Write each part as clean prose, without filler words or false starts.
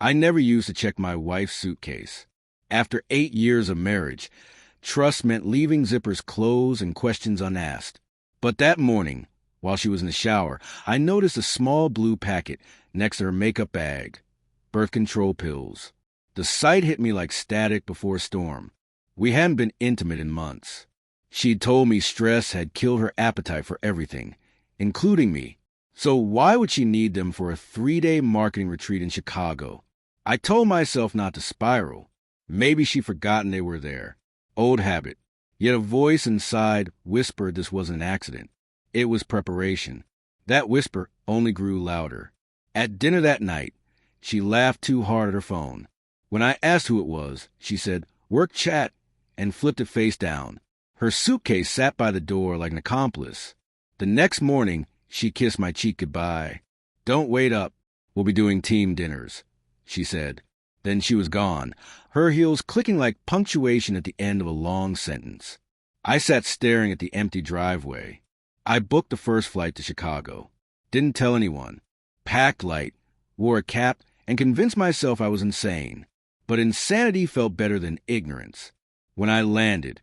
I never used to check my wife's suitcase. After 8 years of marriage, trust meant leaving zippers closed and questions unasked. But that morning, while she was in the shower, I noticed a small blue packet next to her makeup bag. Birth control pills. The sight hit me like static before a storm. We hadn't been intimate in months. She'd told me stress had killed her appetite for everything, including me. So why would she need them for a 3-day marketing retreat in Chicago? I told myself not to spiral. Maybe she'd forgotten they were there. Old habit. Yet a voice inside whispered this wasn't an accident. It was preparation. That whisper only grew louder. At dinner that night, she laughed too hard at her phone. When I asked who it was, she said, "Work chat," and flipped it face down. Her suitcase sat by the door like an accomplice. The next morning, she kissed my cheek goodbye. "Don't wait up. We'll be doing team dinners," she said. Then she was gone, her heels clicking like punctuation at the end of a long sentence. I sat staring at the empty driveway. I booked the first flight to Chicago. Didn't tell anyone. Packed light, wore a cap, and convinced myself I was insane. But insanity felt better than ignorance. When I landed,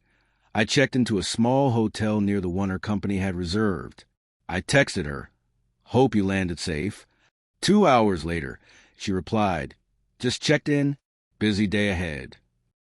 I checked into a small hotel near the one her company had reserved. I texted her, "Hope you landed safe." 2 hours later, she replied, "Just checked in. Busy day ahead."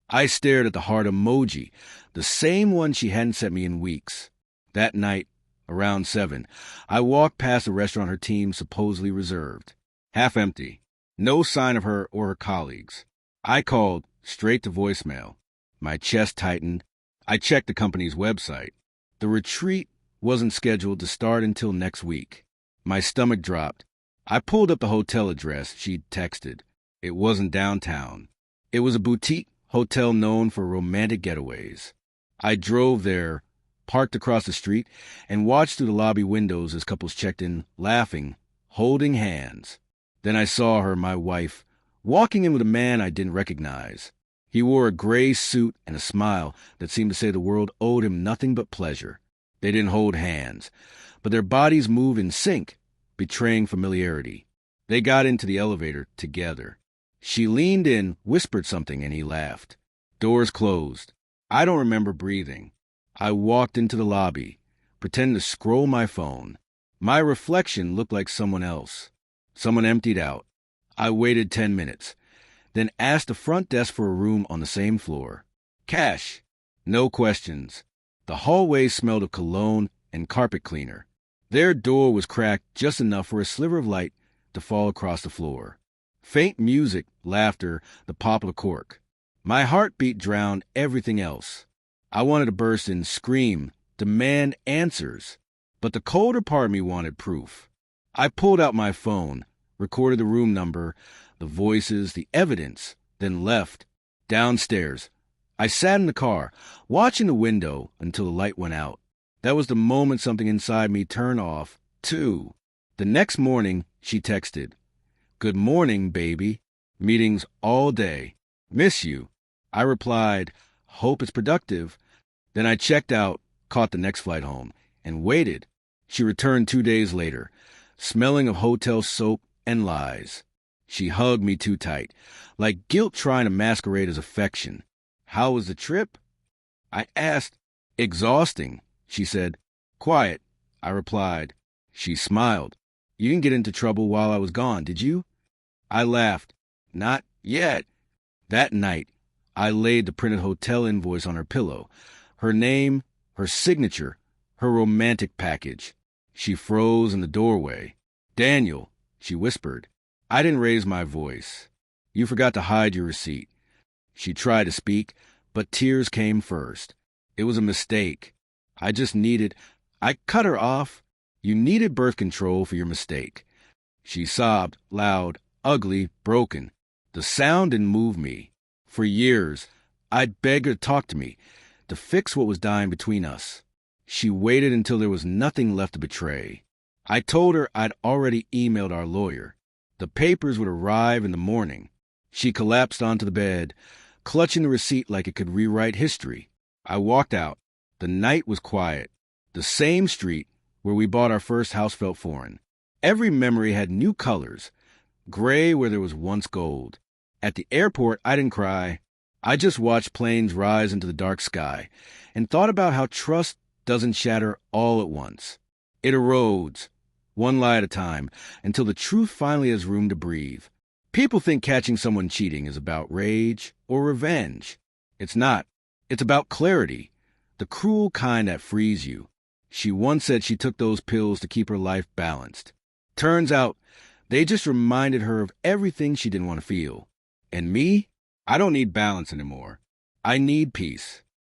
I stared at the heart emoji, the same one she hadn't sent me in weeks. That night, around 7, I walked past the restaurant her team supposedly reserved. Half empty. No sign of her or her colleagues. I called straight to voicemail. My chest tightened. I checked the company's website. The retreat wasn't scheduled to start until next week. My stomach dropped. I pulled up the hotel address she'd texted. It wasn't downtown. It was a boutique hotel known for romantic getaways. I drove there, parked across the street, and watched through the lobby windows as couples checked in, laughing, holding hands. Then I saw her, my wife, walking in with a man I didn't recognize. He wore a gray suit and a smile that seemed to say the world owed him nothing but pleasure. They didn't hold hands, but their bodies moved in sync, betraying familiarity. They got into the elevator together. She leaned in, whispered something, and he laughed. Doors closed. I don't remember breathing. I walked into the lobby, pretending to scroll my phone. My reflection looked like someone else. Someone emptied out. I waited 10 minutes, then asked the front desk for a room on the same floor. Cash. No questions. The hallway smelled of cologne and carpet cleaner. Their door was cracked just enough for a sliver of light to fall across the floor. Faint music, laughter, the pop of a cork. My heartbeat drowned everything else. I wanted to burst and scream, demand answers. But the colder part of me wanted proof. I pulled out my phone, recorded the room number, the voices, the evidence, then left. Downstairs. I sat in the car, watching the window until the light went out. That was the moment something inside me turned off, too. The next morning, she texted, "Good morning, baby. Meetings all day. Miss you." I replied, "Hope it's productive." Then I checked out, caught the next flight home, and waited. She returned 2 days later, smelling of hotel soap and lies. She hugged me too tight, like guilt trying to masquerade as affection. "How was the trip?" I asked. "Exhausting," she said. "Quiet," I replied. She smiled. "You didn't get into trouble while I was gone, did you?" I laughed. "Not yet." That night, I laid the printed hotel invoice on her pillow. Her name, her signature, her romantic package. She froze in the doorway. "Daniel," she whispered. I didn't raise my voice. "You forgot to hide your receipt." She tried to speak, but tears came first. It was a mistake. I cut her off. "You needed birth control for your mistake." She sobbed, loud, ugly, broken. The sound didn't move me. For years, I'd beg her to talk to me, to fix what was dying between us. She waited until there was nothing left to betray. I told her I'd already emailed our lawyer. The papers would arrive in the morning. She collapsed onto the bed, clutching the receipt like it could rewrite history. I walked out. The night was quiet. The same street where we bought our first house felt foreign. Every memory had new colors. gray where there was once gold. At the airport, I didn't cry. I just watched planes rise into the dark sky and thought about how trust doesn't shatter all at once. It erodes, one lie at a time, until the truth finally has room to breathe. People think catching someone cheating is about rage or revenge. It's not. It's about clarity, the cruel kind that frees you. She once said she took those pills to keep her life balanced. Turns out, they just reminded her of everything she didn't want to feel. And me? I don't need balance anymore. I need peace.